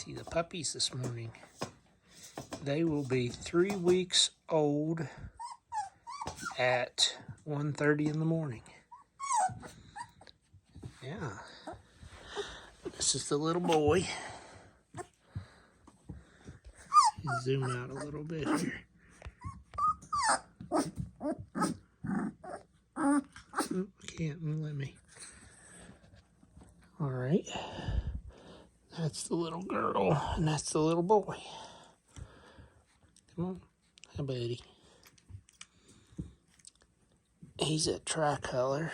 See the puppies this morning. They will be 3 weeks old at 1:30 in the morning. Yeah. This is the little boy. Zoom out a little bit here. Oh, can't let me. All right. That's the little girl, and that's the little boy. Come on. Hi, buddy. He's a tricolor.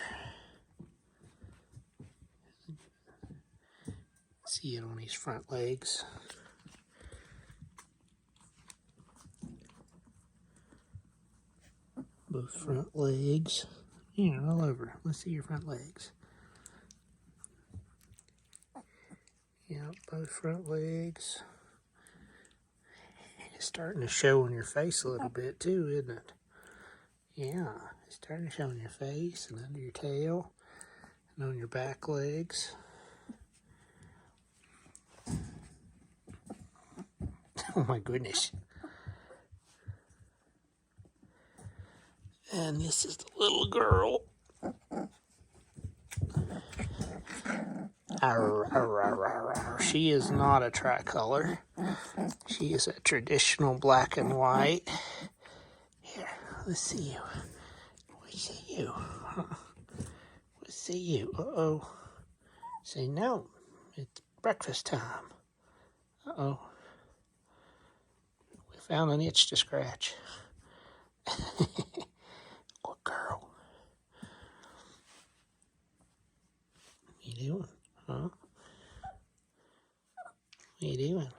See it on his front legs. Both front legs. Yeah, all over. Let's see your front legs. Yeah, both front legs. It's starting to show on your face a little bit too, isn't it? Yeah, it's starting to show on your face and under your tail and on your back legs. Oh my goodness. And this is the little girl. Arr, arr, arr, arr, arr. She is not a tricolor. She is a traditional black and white. Here, let's see you. Let's see you. Let's see you. Uh-oh. Say no. It's breakfast time. Uh-oh. We found an itch to scratch. Good girl. What you doing? Huh? What you doing?